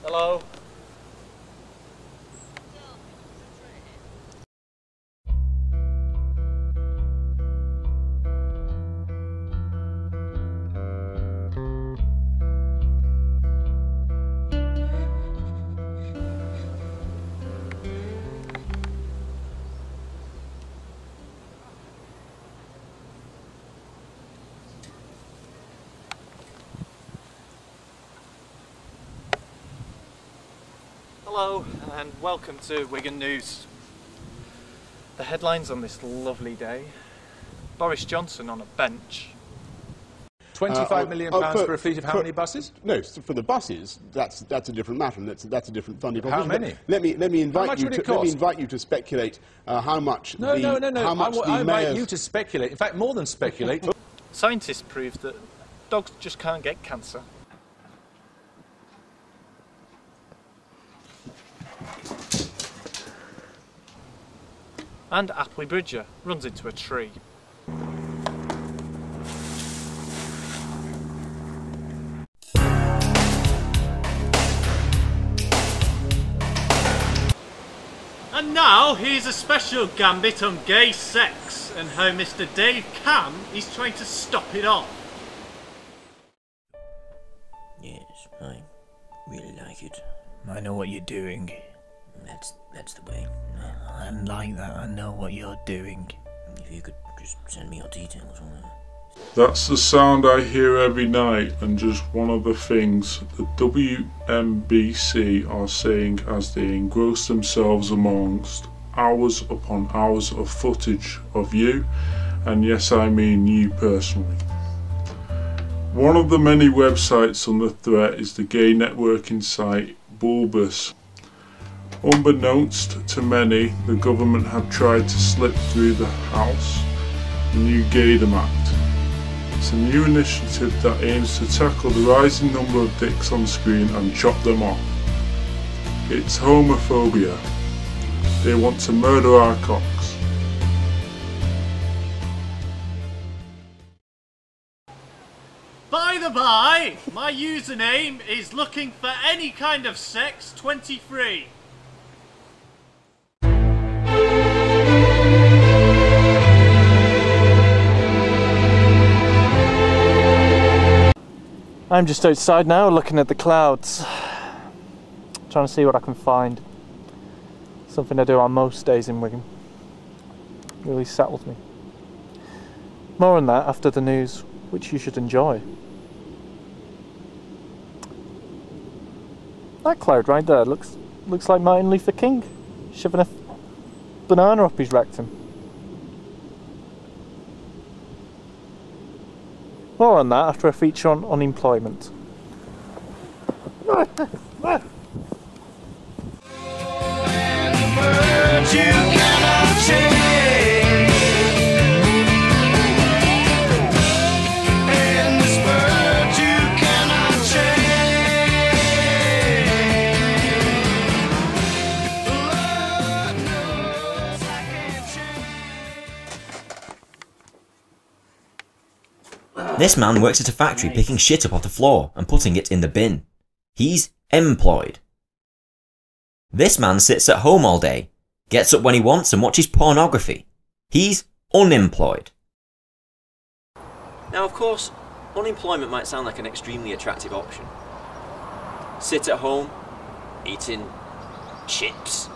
Hello? Hello and welcome to Wigan News. The headlines on this lovely day: Boris Johnson on a bench. £25 million for a fleet of how many buses? No, for the buses, that's a different matter, and that's a different funding proposition. How many? Let me invite you to speculate how much. No. I invite mayors... you to speculate. In fact, more than speculate. Scientists prove that dogs just can't get cancer. And Appley Bridger runs into a tree. And now here's a special gambit on gay sex and how Mr. Dave Cam is trying to stop it off. Yes, I really like it. I know what you're doing. That's the way. I like that. I know what you're doing. If you could just send me your details on it. That's the sound I hear every night, and just one of the things the WMBC are saying as they engross themselves amongst hours upon hours of footage of you, and yes, I mean you personally. One of the many websites under threat is the gay networking site Bulbous. Unbeknownst to many, the government have tried to slip through the House the new Gaydom Act. It's a new initiative that aims to tackle the rising number of dicks on screen and chop them off. It's homophobia. They want to murder our cocks. By the by, my username is looking for any kind of sex 23. I'm just outside now looking at the clouds, trying to see what I can find. Something I do on most days in Wigan. Really settles me. More on that after the news, which you should enjoy. That cloud right there looks like Martin Luther King shoving a banana up his rectum. More on that after a feature on unemployment. This man works at a factory picking shit up off the floor and putting it in the bin. He's employed. This man sits at home all day, gets up when he wants and watches pornography. He's unemployed. Now, of course, unemployment might sound like an extremely attractive option. Sit at home, eating chips.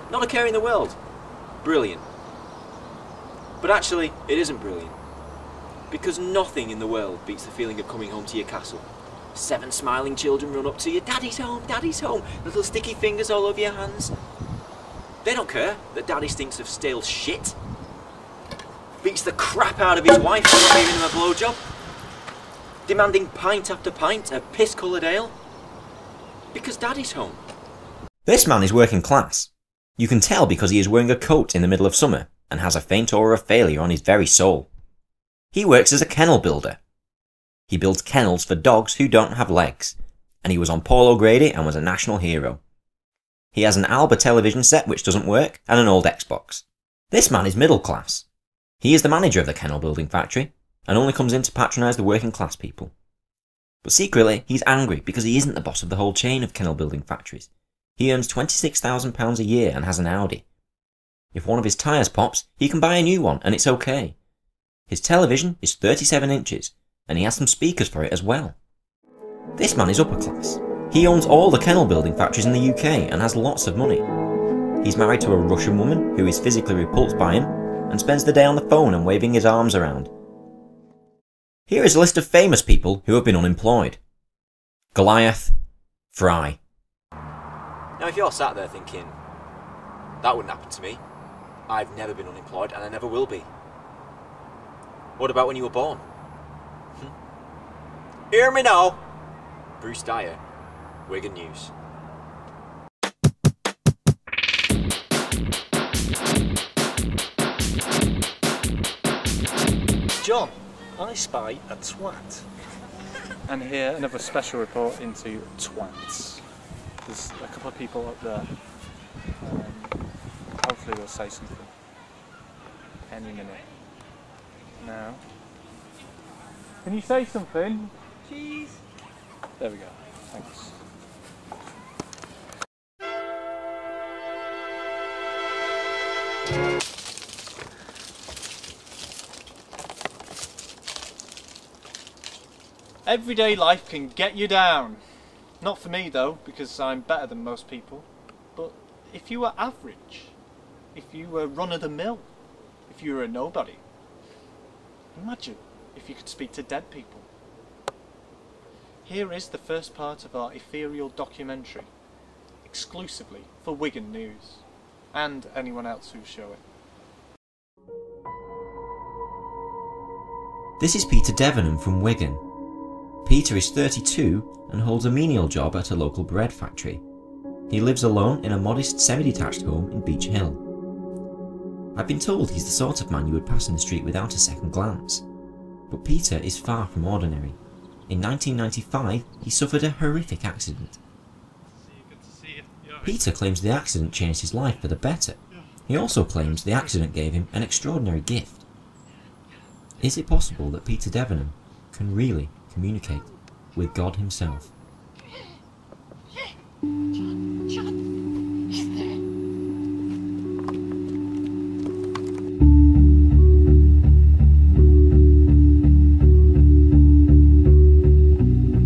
Not a care in the world. Brilliant. But actually, it isn't brilliant. Because nothing in the world beats the feeling of coming home to your castle. 7 smiling children run up to you, "Daddy's home," little sticky fingers all over your hands. They don't care that Daddy stinks of stale shit. Beats the crap out of his wife for not giving him a blowjob. Demanding pint after pint of piss-coloured ale. Because Daddy's home. This man is working class. You can tell because he is wearing a coat in the middle of summer and has a faint aura of failure on his very soul. He works as a kennel builder. He builds kennels for dogs who don't have legs, and he was on Paul O'Grady and was a national hero. He has an Alba television set which doesn't work and an old Xbox. This man is middle class. He is the manager of the kennel building factory and only comes in to patronise the working class people. But secretly, he's angry because he isn't the boss of the whole chain of kennel building factories. He earns £26,000 a year and has an Audi. If one of his tyres pops, he can buy a new one and it's okay. His television is 37 inches and he has some speakers for it as well. This man is upper class. He owns all the kennel building factories in the UK and has lots of money. He's married to a Russian woman who is physically repulsed by him and spends the day on the phone and waving his arms around. Here is a list of famous people who have been unemployed. Goliath, Fry. Now if you're sat there thinking, that wouldn't happen to me, I've never been unemployed and I never will be. What about when you were born? Hear me now! Bruce Dyer, Wigan News. John, I spy a twat. And here another special report into twats. There's a couple of people up there. Hopefully they'll say something any minute. Now, can you say something? Cheese. There we go. Thanks. Everyday life can get you down. Not for me though, because I'm better than most people. But if you were average, if you were run-of-the-mill, if you were a nobody, imagine if you could speak to dead people. Here is the first part of our Ethereal documentary, exclusively for Wigan News, and anyone else who show it. This is Peter Devon from Wigan. Peter is 32 and holds a menial job at a local bread factory. He lives alone in a modest semi-detached home in Beach Hill. I've been told he's the sort of man you would pass in the street without a second glance. But Peter is far from ordinary. In 1995, he suffered a horrific accident. Peter claims the accident changed his life for the better. He also claims the accident gave him an extraordinary gift. Is it possible that Peter Devon can really communicate with God himself?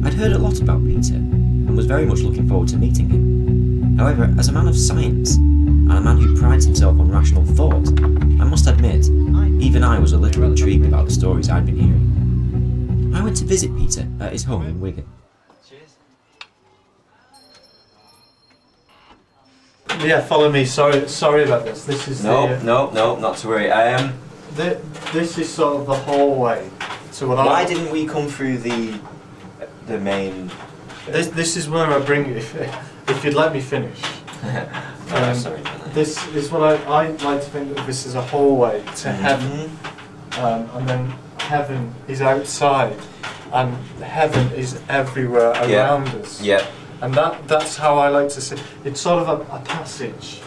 I'd heard a lot about Peter and was very much looking forward to meeting him. However, as a man of science and a man who prides himself on rational thought, I must admit, even I was a little intrigued about the stories I'd been hearing. I went to visit Peter at his home in Wigan. Yeah, follow me. Sorry about this. This is No, not to worry. This is sort of the hallway to what Why didn't we come through the main? This is where I bring you. If you'd let me finish. Sorry. This is what I like to think of this as a hallway to heaven, and then heaven is outside, and heaven is everywhere around us. Yeah. And that's how I like to see. It's sort of a passage.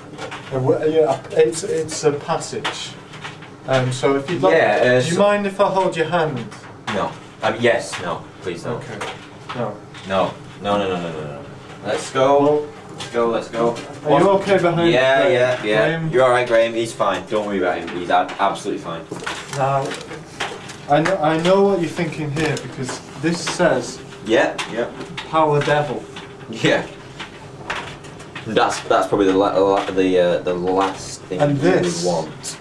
It's a passage. So if you'd like, do you mind if I hold your hand? No. Yes. No. Please no. Okay. No. No. Let's go. Let's go. Are you okay behind? Yeah. Graham? You're alright, Graham. He's fine. Don't worry about him. He's absolutely fine. Now, I know what you're thinking here because this says. Yeah. Power devil. Yeah. That's probably the last thing and you this would want.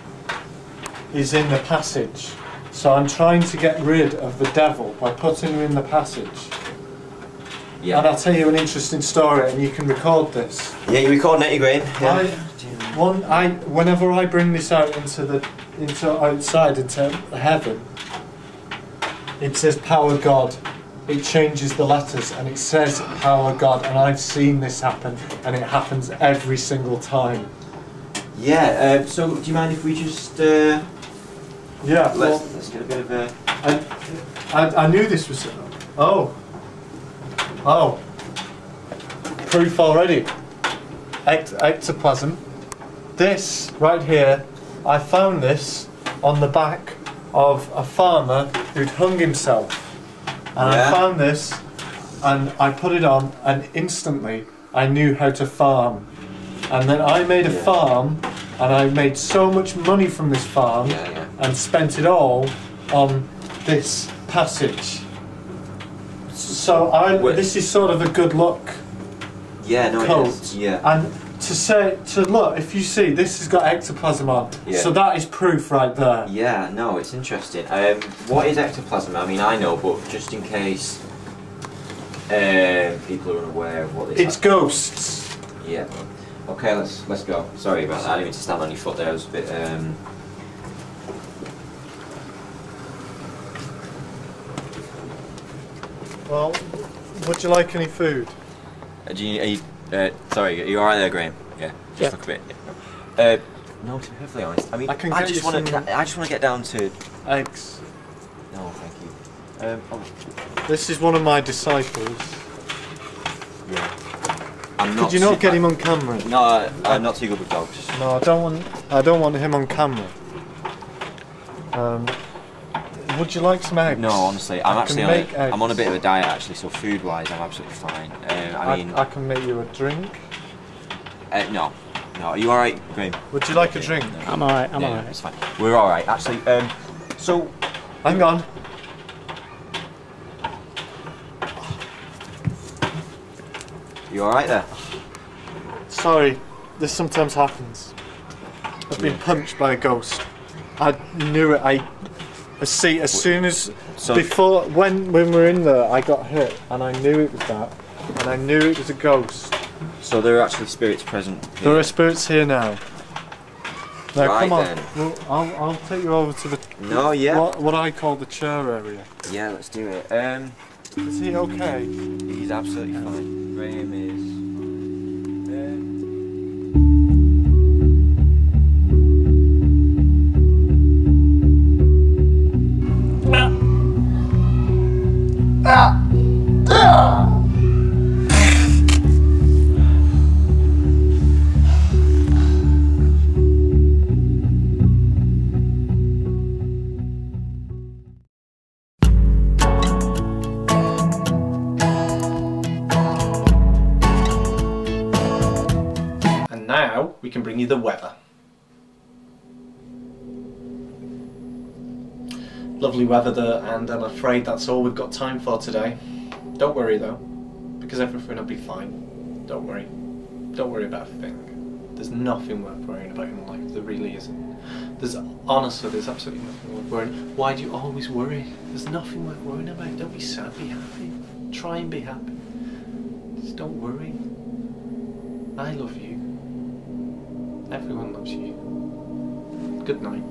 Is in the passage. So I'm trying to get rid of the devil by putting him in the passage. Yeah. And I'll tell you an interesting story, and you can record this. Yeah, you recording it, Graham? Yeah. Whenever I bring this out into outside into heaven, it says Power God. It changes the letters and it says Power God, and I've seen this happen, and it happens every single time. Yeah. So, do you mind if we just? Yeah. Let's get a bit of a. I knew this was. Oh. Proof already. Ectoplasm. This right here, I found this on the back of a farmer who'd hung himself. And I found this and I put it on, and instantly I knew how to farm. And then I made a farm, and I made so much money from this farm, and spent it all on this passage. So this is sort of a good luck coat. It is. Yeah. And to look, if you see, this has got ectoplasm on, so that is proof right there. Yeah, no, it's interesting. What is ectoplasm? I mean, I know, but just in case people are unaware of what this is. It's ghosts. Yeah. Okay, let's go. Sorry about that. I didn't mean to stand on your foot there. I was a bit. Well, would you like any food? Sorry, are you alright there, Graham? Yeah. Just look a bit. No, to be perfectly honest, I mean, I just want to get down to eggs. No, thank you. This is one of my disciples. Yeah. Could you not get him on camera? No, I'm not too good with dogs. No, I don't want him on camera. Would you like some eggs? No, honestly, I'm on a bit of a diet actually, so food-wise, I'm absolutely fine. I can make you a drink. No, are you all right, Graham? Would you like a drink? No. I'm all right. I'm all right. It's fine. We're all right, actually. So, hang on. You all right there? Sorry, this sometimes happens. I've been punched by a ghost. I knew it. As soon as before when we were in there, I got hit, and I knew it was that, and I knew it was a ghost. So there are actually spirits present here. There are spirits here now. Now right, come on, then. well, I'll take you over to the what I call the chair area. Yeah, let's do it. Is he okay? He's absolutely fine. Graham is. And now we can bring you the weather. Lovely weather there, and I'm afraid that's all we've got time for today. Don't worry though, because everything will be fine. Don't worry. Don't worry about a thing. There's nothing worth worrying about in life. There really isn't. Honestly, there's absolutely nothing worth worrying. Why do you always worry? There's nothing worth worrying about. Don't be sad, be happy. Try and be happy. Just don't worry. I love you. Everyone loves you. Good night.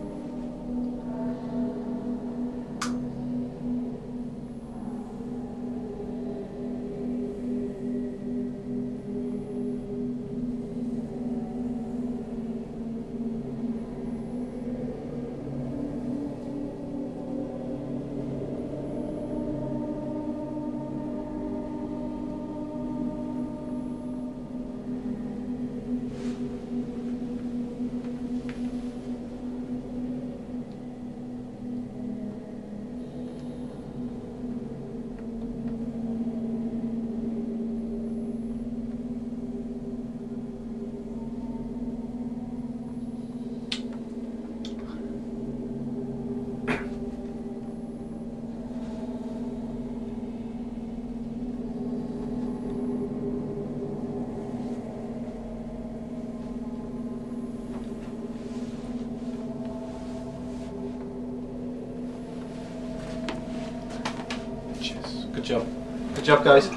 Good job. Good job, guys.